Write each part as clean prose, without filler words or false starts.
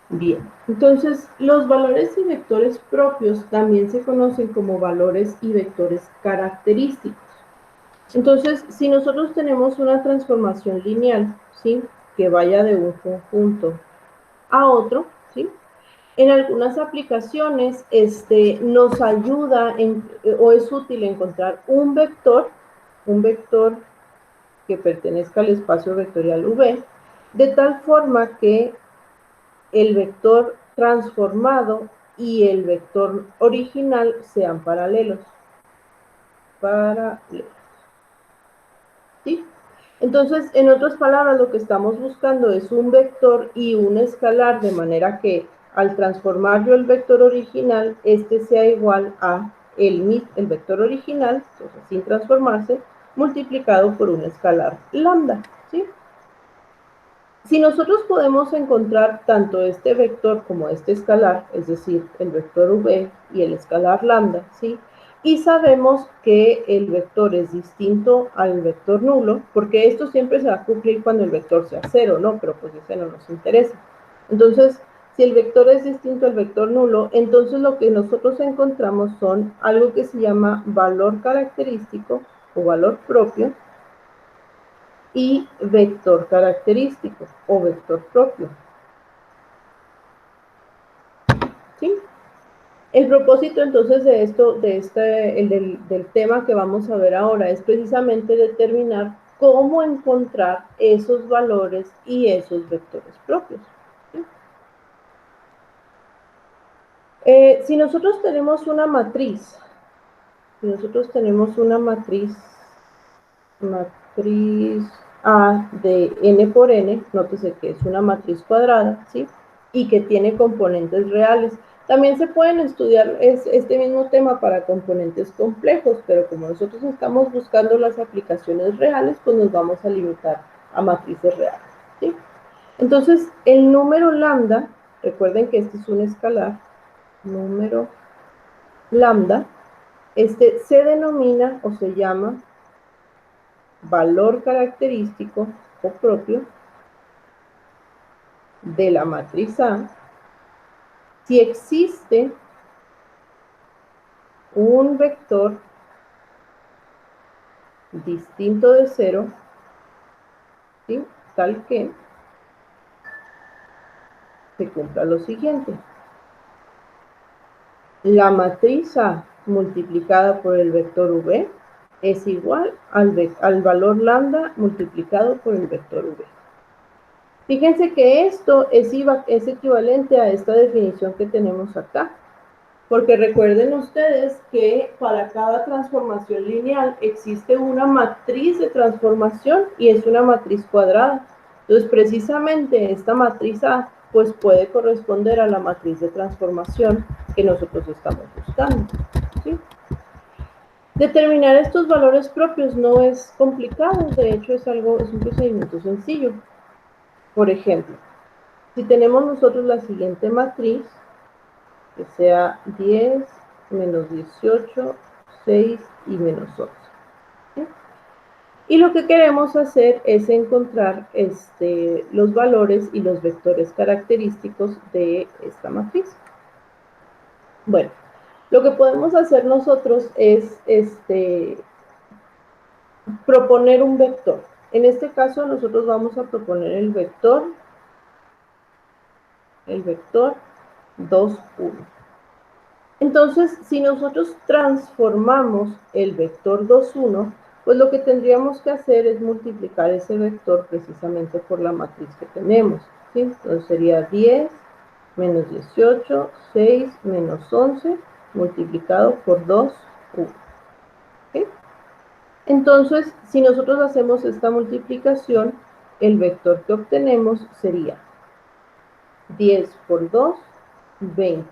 Bien, entonces los valores y vectores propios también se conocen como valores y vectores característicos. Entonces, si nosotros tenemos una transformación lineal, ¿sí?, que vaya de un conjunto a otro, ¿sí?, en algunas aplicaciones nos ayuda o es útil encontrar un vector que pertenezca al espacio vectorial V, de tal forma que el vector transformado y el vector original sean paralelos. ¿Sí? Entonces, en otras palabras, lo que estamos buscando es un vector y un escalar, de manera que al transformar yo el vector original, este sea igual a el vector original, entonces sin transformarse, multiplicado por un escalar lambda, ¿sí? Si nosotros podemos encontrar tanto este vector como este escalar, es decir, el vector v y el escalar lambda, ¿sí?, y sabemos que el vector es distinto al vector nulo, porque esto siempre se va a cumplir cuando el vector sea cero, ¿no? Pero pues ese no nos interesa. Entonces, si el vector es distinto al vector nulo, entonces lo que nosotros encontramos son algo que se llama valor característico o valor propio, y vector característico o vector propio. ¿Sí? El propósito entonces de esto, del tema que vamos a ver ahora, es precisamente determinar cómo encontrar esos valores y esos vectores propios. ¿Sí? Si nosotros tenemos una matriz, A de n por n, nótese que es una matriz cuadrada, ¿sí?, y que tiene componentes reales. También se pueden estudiar este mismo tema para componentes complejos, pero como nosotros estamos buscando las aplicaciones reales, pues nos vamos a limitar a matrices reales, ¿sí? Entonces, el número lambda, recuerden que este es un escalar, número lambda, se denomina o se llama valor característico o propio de la matriz A si existe un vector distinto de cero, ¿sí?, tal que se cumpla lo siguiente. La matriz A multiplicada por el vector V es igual al valor lambda multiplicado por el vector V. Fíjense que esto es equivalente a esta definición que tenemos acá, porque recuerden ustedes que para cada transformación lineal existe una matriz de transformación y es una matriz cuadrada. Entonces, precisamente esta matriz A pues puede corresponder a la matriz de transformación que nosotros estamos buscando, ¿sí? Determinar estos valores propios no es complicado, de hecho es un procedimiento sencillo. Por ejemplo, si tenemos nosotros la siguiente matriz, que sea 10, menos 18, 6 y menos 11. ¿Sí? Y lo que queremos hacer es encontrar los valores y los vectores característicos de esta matriz. Bueno, lo que podemos hacer nosotros es proponer un vector. En este caso nosotros vamos a proponer el vector 2, 1. Entonces, si nosotros transformamos el vector 2, 1, pues lo que tendríamos que hacer es multiplicar ese vector precisamente por la matriz que tenemos, ¿sí? Entonces sería 10 menos 18, 6 menos 11, multiplicado por 2, 1. ¿Sí? Entonces, si nosotros hacemos esta multiplicación, el vector que obtenemos sería 10 por 2, 20,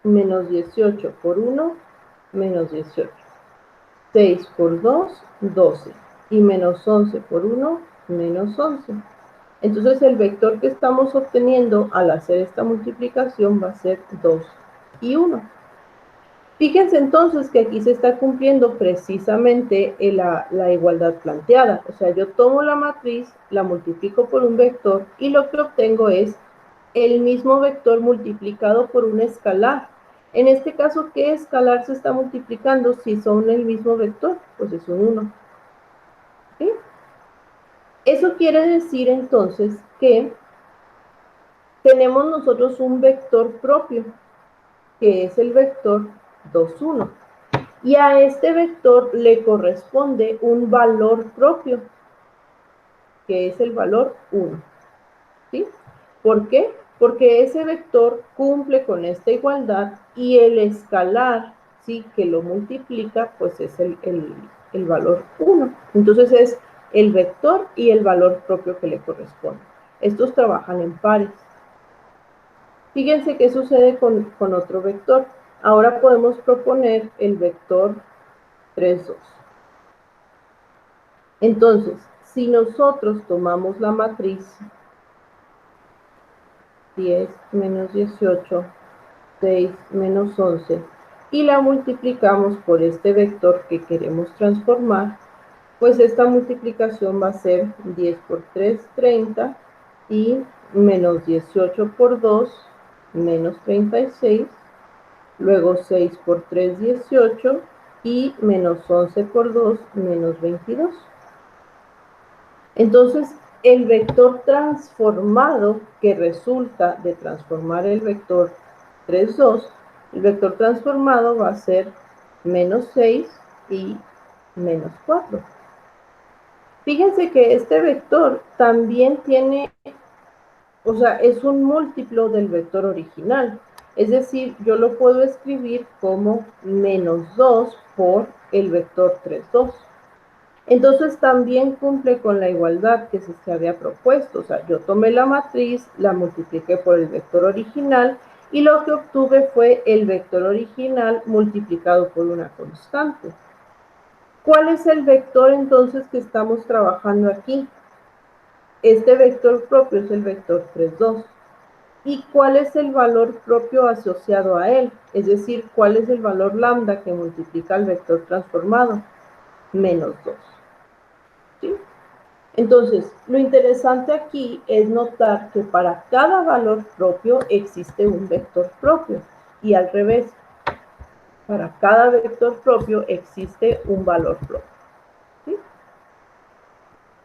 menos 18 por 1, menos 18, 6 por 2, 12, y menos 11 por 1, menos 11. Entonces el vector que estamos obteniendo al hacer esta multiplicación va a ser 2 y 1. Fíjense entonces que aquí se está cumpliendo precisamente la igualdad planteada. O sea, yo tomo la matriz, la multiplico por un vector y lo que obtengo es el mismo vector multiplicado por un escalar. En este caso, ¿qué escalar se está multiplicando si son el mismo vector? Pues es un 1. ¿Sí? Eso quiere decir entonces que tenemos nosotros un vector propio, que es el vector 2, 1. Y a este vector le corresponde un valor propio, que es el valor 1. ¿Sí? ¿Por qué? Porque ese vector cumple con esta igualdad y el escalar, ¿sí?, que lo multiplica, pues es el valor 1. Entonces es el vector y el valor propio que le corresponde. Estos trabajan en pares. Fíjense qué sucede con otro vector. Ahora podemos proponer el vector 3, 2. Entonces, si nosotros tomamos la matriz 10 menos 18, 6 menos 11, y la multiplicamos por este vector que queremos transformar, pues esta multiplicación va a ser 10 por 3, 30, y menos 18 por 2, menos 36, luego 6 por 3, 18, y menos 11 por 2, menos 22. Entonces, el vector transformado que resulta de transformar el vector 3, 2, el vector transformado va a ser menos 6 y menos 4. Fíjense que este vector también tiene, o sea, es un múltiplo del vector original. Es decir, yo lo puedo escribir como menos 2 por el vector 3, 2. Entonces también cumple con la igualdad que se había propuesto. O sea, yo tomé la matriz, la multipliqué por el vector original y lo que obtuve fue el vector original multiplicado por una constante. ¿Cuál es el vector entonces que estamos trabajando aquí? Este vector propio es el vector 3, 2. ¿Y cuál es el valor propio asociado a él? Es decir, ¿cuál es el valor lambda que multiplica el vector transformado? Menos 2. ¿Sí? Entonces, lo interesante aquí es notar que para cada valor propio existe un vector propio y al revés, para cada vector propio existe un valor propio. ¿Sí?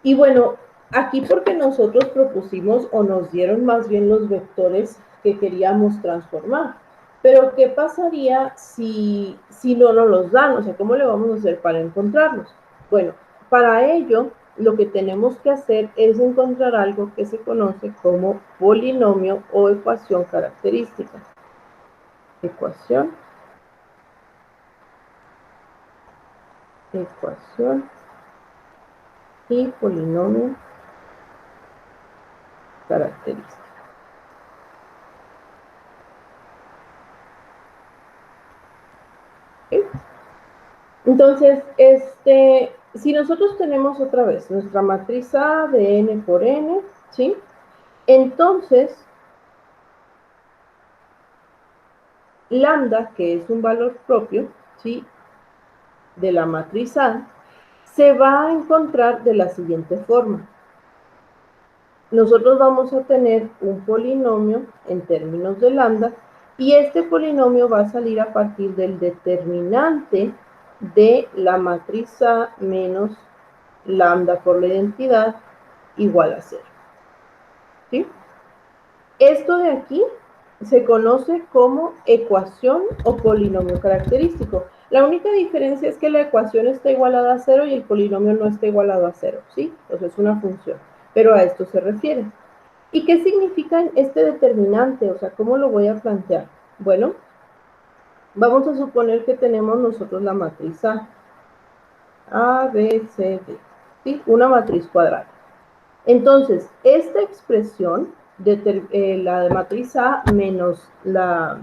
Y bueno, aquí porque nosotros propusimos o nos dieron más bien los vectores que queríamos transformar. Pero, ¿qué pasaría si no nos los dan? O sea, ¿cómo le vamos a hacer para encontrarlos? Bueno, para ello, lo que tenemos que hacer es encontrar algo que se conoce como polinomio o ecuación característica. Ecuación y polinomio característico. ¿Okay? Entonces, si nosotros tenemos otra vez nuestra matriz A de n por n, ¿sí? Entonces, lambda, que es un valor propio, ¿sí?, de la matriz A, se va a encontrar de la siguiente forma. Nosotros vamos a tener un polinomio en términos de lambda y este polinomio va a salir a partir del determinante de la matriz A menos lambda por la identidad igual a 0. ¿Sí? Esto de aquí se conoce como ecuación o polinomio característico. La única diferencia es que la ecuación está igualada a 0 y el polinomio no está igualado a 0, ¿sí? Entonces es una función, pero a esto se refiere. ¿Y qué significa este determinante? O sea, ¿cómo lo voy a plantear? Bueno, vamos a suponer que tenemos nosotros la matriz A, B, C, D, ¿sí? Una matriz cuadrada. Entonces, esta expresión, la de matriz A menos la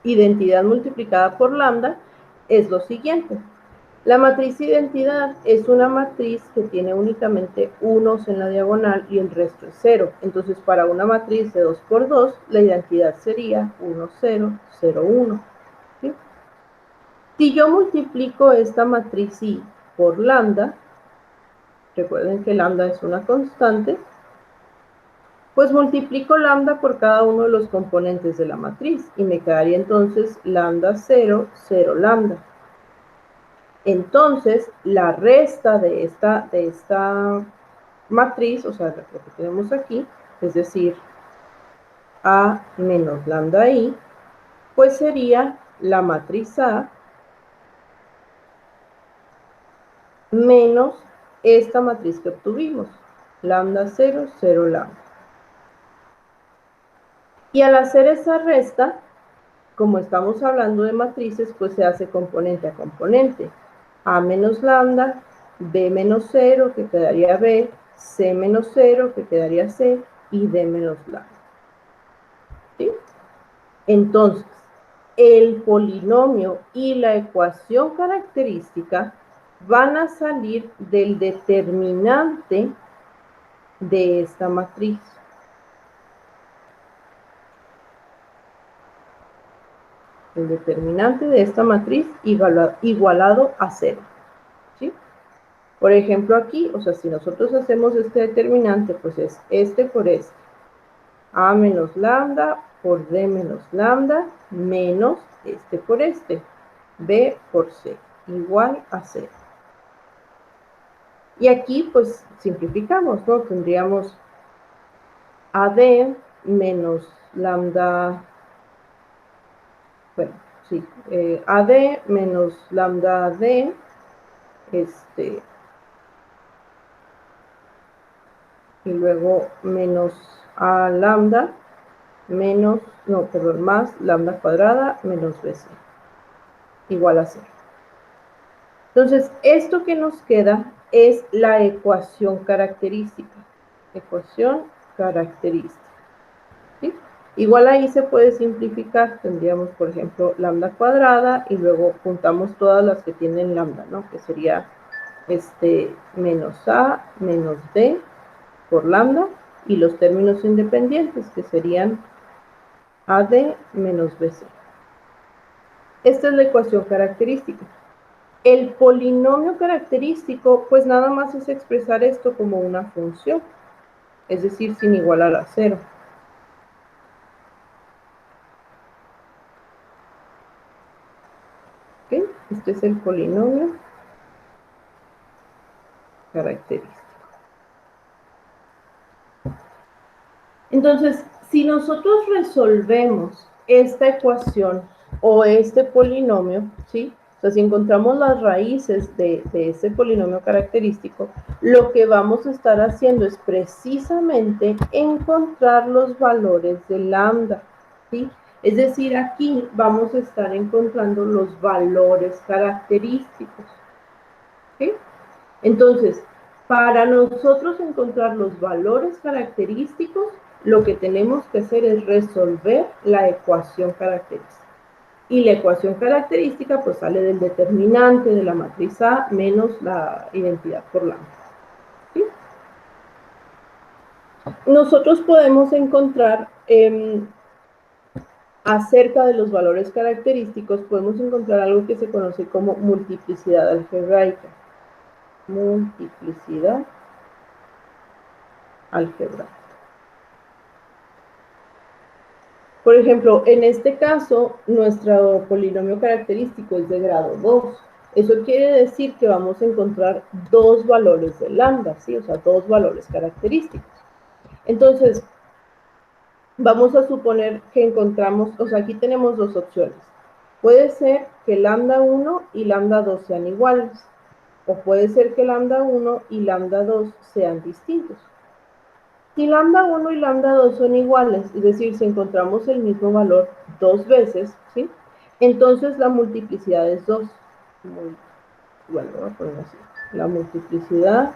identidad multiplicada por lambda, es lo siguiente. La matriz identidad es una matriz que tiene únicamente unos en la diagonal y el resto es 0. Entonces, para una matriz de 2 por 2, la identidad sería 1, 0, 0, 1. ¿Sí? Si yo multiplico esta matriz I por lambda, recuerden que lambda es una constante, Pues multiplico lambda por cada uno de los componentes de la matriz y me quedaría entonces lambda 0, 0 lambda. Entonces, la resta de esta matriz, o sea, lo que tenemos aquí, es decir, A menos lambda I, pues sería la matriz A menos esta matriz que obtuvimos, lambda 0, 0 lambda. Y al hacer esa resta, como estamos hablando de matrices, pues se hace componente a componente. A menos lambda, B menos 0, que quedaría B, C menos 0, que quedaría C, y D menos lambda. ¿Sí? Entonces, el polinomio y la ecuación característica van a salir del determinante de esta matriz. El determinante de esta matriz igualado a 0. ¿Sí? Por ejemplo, aquí, o sea, si nosotros hacemos este determinante, pues es este por este. A menos lambda por D menos lambda menos este por este. B por C igual a 0. Y aquí, pues, simplificamos, ¿no? Tendríamos AD menos lambda, bueno, sí, AD menos lambda D, y luego menos A lambda, menos, no, perdón, más lambda cuadrada menos BC, igual a 0. Entonces, esto que nos queda es la ecuación característica. Ecuación característica. ¿Sí? Igual ahí se puede simplificar. Tendríamos, por ejemplo, lambda cuadrada y luego juntamos todas las que tienen lambda, ¿no? Que sería menos A menos D por lambda y los términos independientes que serían AD menos BC. Esta es la ecuación característica. El polinomio característico, pues nada más es expresar esto como una función, es decir, sin igualar a 0. ¿Okay? Este es el polinomio característico. Entonces, si nosotros resolvemos esta ecuación o este polinomio, ¿sí? O sea, si encontramos las raíces de ese polinomio característico, lo que vamos a estar haciendo es precisamente encontrar los valores de lambda, ¿sí? Es decir, aquí vamos a estar encontrando los valores característicos, ¿sí? Entonces, para nosotros encontrar los valores característicos, lo que tenemos que hacer es resolver la ecuación característica. Y la ecuación característica pues sale del determinante de la matriz A menos la identidad por lambda. ¿Sí? Nosotros podemos encontrar acerca de los valores característicos, podemos encontrar algo que se conoce como multiplicidad algebraica. Multiplicidad algebraica. Por ejemplo, en este caso, nuestro polinomio característico es de grado 2. Eso quiere decir que vamos a encontrar dos valores de lambda, ¿sí? O sea, dos valores característicos. Entonces, vamos a suponer que encontramos, o sea, aquí tenemos dos opciones. Puede ser que lambda 1 y lambda 2 sean iguales, o puede ser que lambda 1 y lambda 2 sean distintos. Si lambda 1 y lambda 2 son iguales, es decir, si encontramos el mismo valor dos veces, ¿sí? Entonces la multiplicidad es 2. Bueno, voy a poner así. La multiplicidad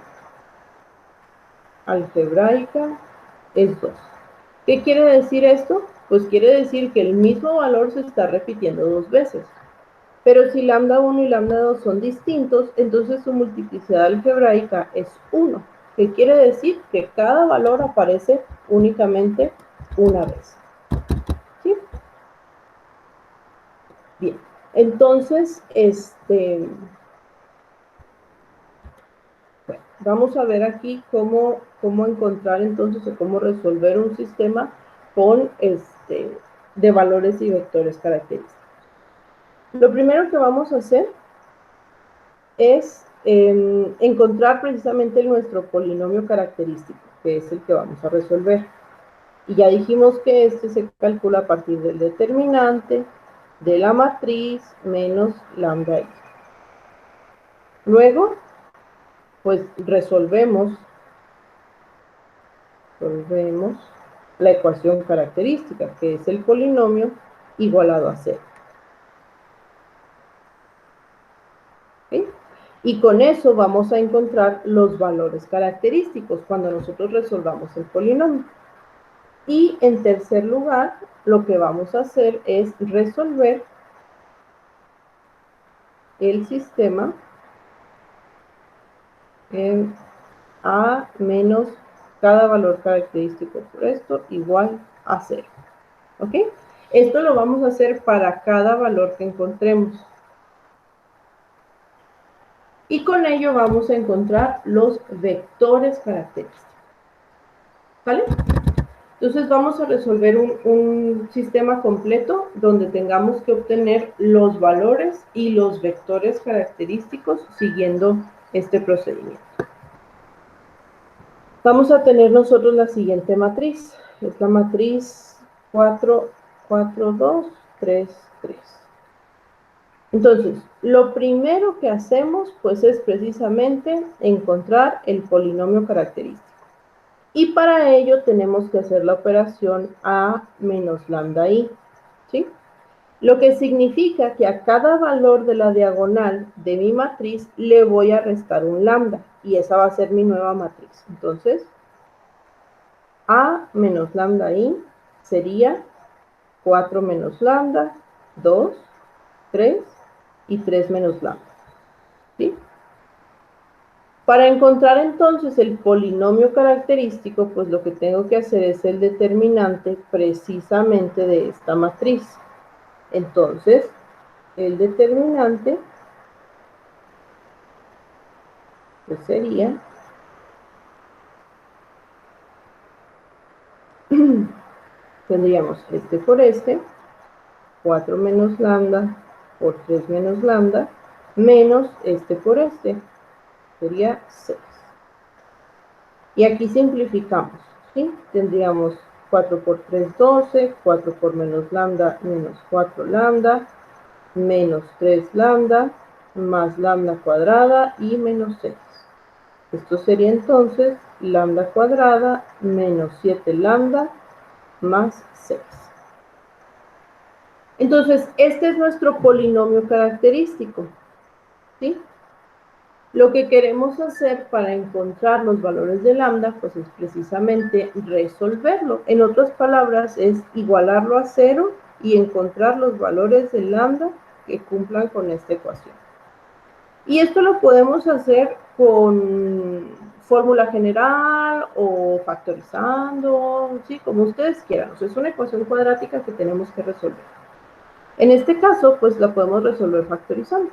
algebraica es 2. ¿Qué quiere decir esto? Pues quiere decir que el mismo valor se está repitiendo dos veces. Pero si lambda 1 y lambda 2 son distintos, entonces su multiplicidad algebraica es 1. ¿Qué quiere decir? Que cada valor aparece únicamente una vez. ¿Sí? Bien. Entonces, bueno, Vamos a ver aquí cómo encontrar entonces o cómo resolver un sistema con de valores y vectores característicos. Lo primero que vamos a hacer es encontrar precisamente nuestro polinomio característico, que es el que vamos a resolver. Y ya dijimos que este se calcula a partir del determinante de la matriz menos lambda i. Luego, pues resolvemos la ecuación característica, que es el polinomio igualado a 0. ¿Sí? Y con eso vamos a encontrar los valores característicos cuando nosotros resolvamos el polinomio. Y en tercer lugar, lo que vamos a hacer es resolver el sistema en A menos cada valor característico por esto igual a 0. ¿Ok? Esto lo vamos a hacer para cada valor que encontremos. Y con ello vamos a encontrar los vectores característicos. ¿Vale? Entonces vamos a resolver un sistema completo donde tengamos que obtener los valores y los vectores característicos siguiendo este procedimiento. Vamos a tener nosotros la siguiente matriz. Es la matriz 4, 4, 2, 3, 3. Entonces, lo primero que hacemos pues es precisamente encontrar el polinomio característico. Y para ello tenemos que hacer la operación A menos lambda i, ¿sí? Lo que significa que a cada valor de la diagonal de mi matriz le voy a restar un lambda, y esa va a ser mi nueva matriz. Entonces, A menos lambda i sería 4 menos lambda, 2, 3 y 3 menos lambda, ¿sí? Para encontrar entonces el polinomio característico, pues lo que tengo que hacer es el determinante precisamente de esta matriz. Entonces, el determinante pues sería tendríamos este por este, 4 menos lambda por 3 menos lambda, menos este por este, sería 6. Y aquí simplificamos, ¿sí? Tendríamos 4 por 3, 12, 4 por menos lambda, menos 4 lambda, menos 3 lambda, más lambda cuadrada y menos 6. Esto sería entonces lambda cuadrada menos 7 lambda más 6. Entonces, este es nuestro polinomio característico, ¿sí? Lo que queremos hacer para encontrar los valores de lambda, pues es precisamente resolverlo. En otras palabras, es igualarlo a 0 y encontrar los valores de lambda que cumplan con esta ecuación. Y esto lo podemos hacer con fórmula general o factorizando, ¿sí? Como ustedes quieran. O sea, es una ecuación cuadrática que tenemos que resolver. En este caso, pues la podemos resolver factorizando.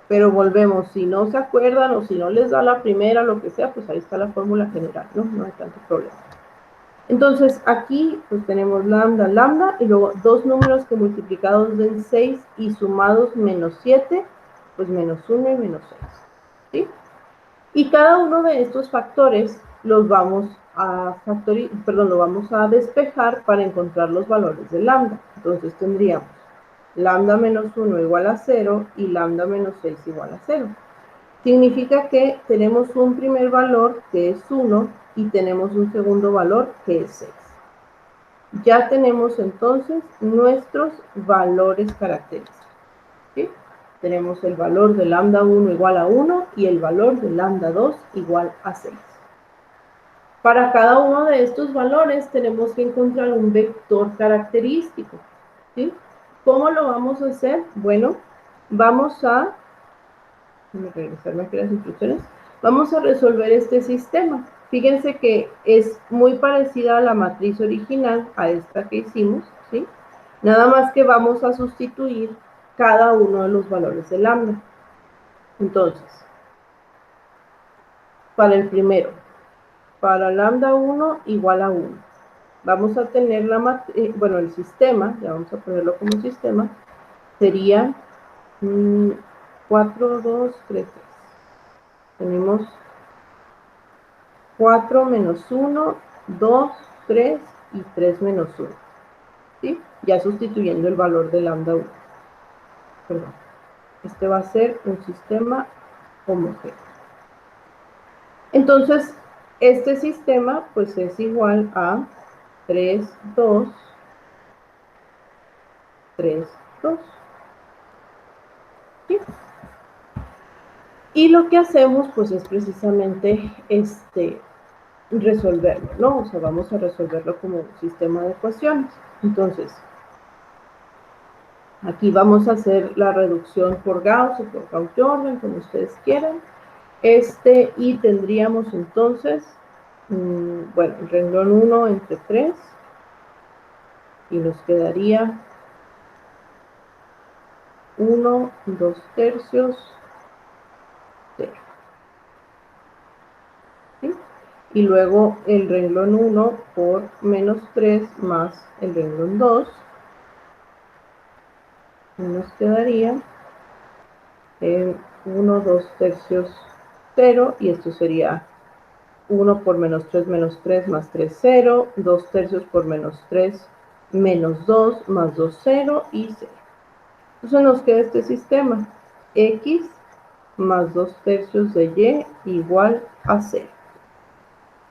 Pero volvemos, si no se acuerdan o si no les da la primera, lo que sea, pues ahí está la fórmula general, ¿no? No hay tanto problema. Entonces, aquí pues tenemos lambda, lambda, y luego dos números que multiplicados den 6 y sumados menos 7, pues menos 1 y menos 6, ¿sí? Y cada uno de estos factores los vamos a lo vamos a despejar para encontrar los valores de lambda. Entonces tendríamos lambda menos 1 igual a 0 y lambda menos 6 igual a 0. Significa que tenemos un primer valor que es 1 y tenemos un segundo valor que es 6. Ya tenemos entonces nuestros valores característicos, ¿sí? Tenemos el valor de lambda 1 igual a 1 y el valor de lambda 2 igual a 6. Para cada uno de estos valores tenemos que encontrar un vector característico, ¿sí? ¿Cómo lo vamos a hacer? Bueno, vamos a regresarme aquí a las instrucciones. Vamos a resolver este sistema. Fíjense que es muy parecida a la matriz original, a esta que hicimos, ¿sí? Nada más que vamos a sustituir cada uno de los valores de lambda. Entonces, para el primero, para lambda 1 igual a 1. Vamos a tener bueno, el sistema, ya vamos a ponerlo como sistema, sería 4, 2, 3, 3. Tenemos 4 menos 1, 2, 3 y 3 menos 1. ¿Sí? Ya sustituyendo el valor de lambda 1. Perdón. Este va a ser un sistema homogéneo. Entonces, este sistema pues es igual a 3, 2, 3, 2. ¿Sí? Y lo que hacemos pues es precisamente resolverlo, ¿no? O sea, vamos a resolverlo como un sistema de ecuaciones. Entonces, aquí vamos a hacer la reducción por Gauss o por Gauss-Jordan, como ustedes quieran. Y tendríamos entonces, bueno, el renglón 1 entre 3, y nos quedaría 1, 2 tercios, 0. ¿Sí? Y luego el renglón 1 por menos 3 más el renglón 2, y nos quedaría 1, 2 tercios, 0, y esto sería 1 por menos 3 más 3, 0, 2 tercios por menos 3, menos 2, más 2, 0 y 0. Entonces nos queda este sistema, x más 2 tercios de y igual a 0.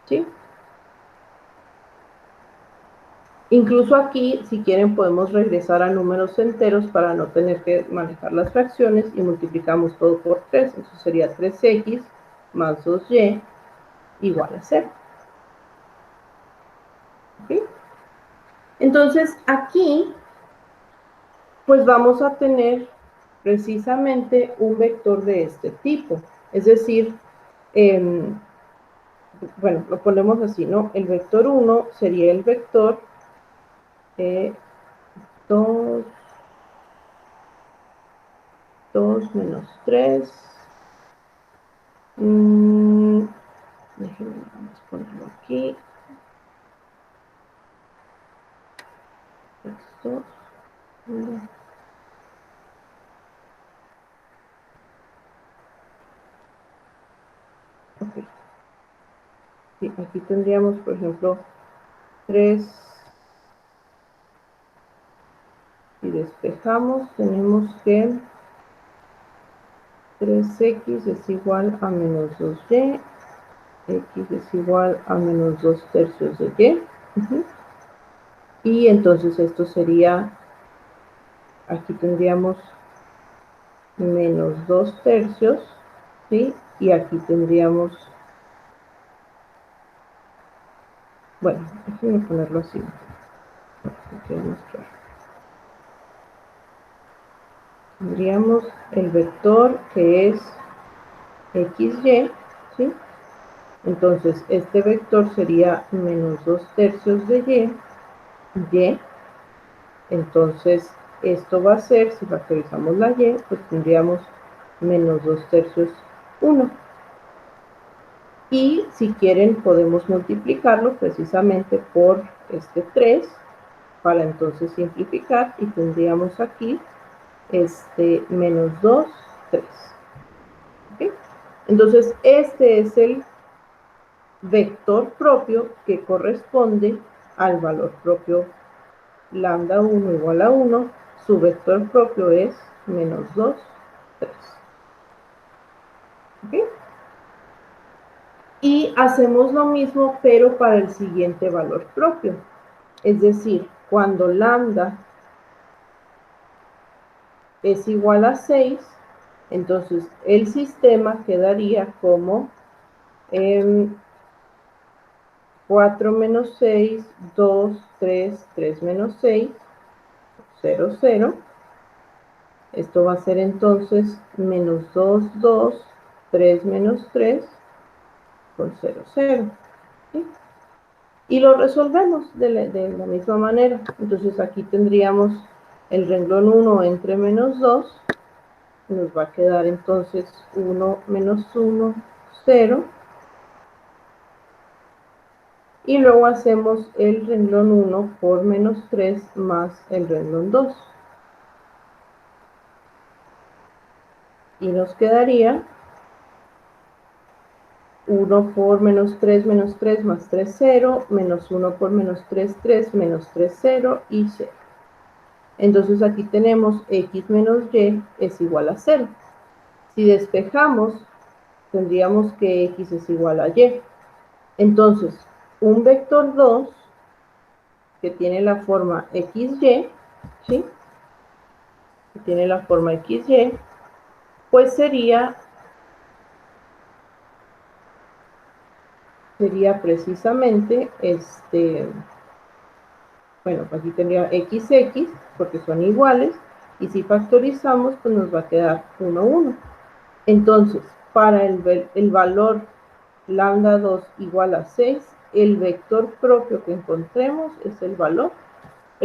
¿Sí? Incluso aquí, si quieren, podemos regresar a números enteros para no tener que manejar las fracciones y multiplicamos todo por 3. Entonces sería 3x más 2y igual a 0. ¿Okay? Entonces aquí, pues vamos a tener precisamente un vector de este tipo. Es decir, bueno, lo ponemos así, ¿no? El vector 1 sería el vector 2, 2 menos 3. Déjenme vamos a ponerlo aquí. Esto, 1. Ok. Sí, aquí tendríamos, por ejemplo, 3. Si despejamos, tenemos que 3x es igual a menos 2y, x es igual a menos 2 tercios de y. Y entonces esto sería, aquí tendríamos menos 2 tercios, ¿sí? Y aquí tendríamos, bueno, déjenme ponerlo así, para que quede más claro. Tendríamos el vector que es xy, ¿sí? Entonces, este vector sería menos 2 tercios de y. Entonces, esto va a ser, si factorizamos la y, pues tendríamos menos 2 tercios 1. Y si quieren, podemos multiplicarlo precisamente por este 3, para entonces simplificar, y tendríamos aquí menos 2, 3. ¿Okay? Entonces, este es el vector propio que corresponde al valor propio lambda 1 igual a 1, su vector propio es menos 2, 3. ¿Okay? Y hacemos lo mismo, pero para el siguiente valor propio. Es decir, cuando lambda es igual a 6, entonces el sistema quedaría como 4 menos 6, 2, 3, 3 menos 6, 0, 0. Esto va a ser entonces menos 2, 2, 3 menos 3, con 0, 0. ¿Sí? Y lo resolvemos de la misma manera. Entonces aquí tendríamos el renglón 1 entre menos 2. Nos va a quedar entonces 1 menos 1, 0. y luego hacemos el renglón 1 por menos 3 más el renglón 2. Y nos quedaría 1 por menos 3 más 3, 0, menos 1 por menos 3, 3, menos 3, 0 y 0. Entonces aquí tenemos x menos y es igual a 0. Si despejamos, tendríamos que x es igual a y. Entonces, un vector 2 que tiene la forma xy, ¿sí? Que tiene la forma xy, pues sería precisamente bueno, aquí tendría xx, porque son iguales, y si factorizamos, pues nos va a quedar 1, 1. Entonces, para el valor lambda 2 igual a 6, el vector propio que encontremos es el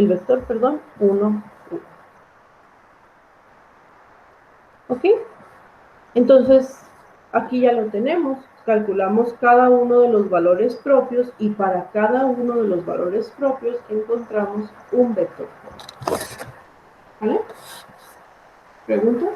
vector, perdón, 1, 1. ¿Ok? Entonces, aquí ya lo tenemos. Calculamos cada uno de los valores propios y para cada uno de los valores propios encontramos un vector. ¿Vale? ¿Preguntas?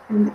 ¿No?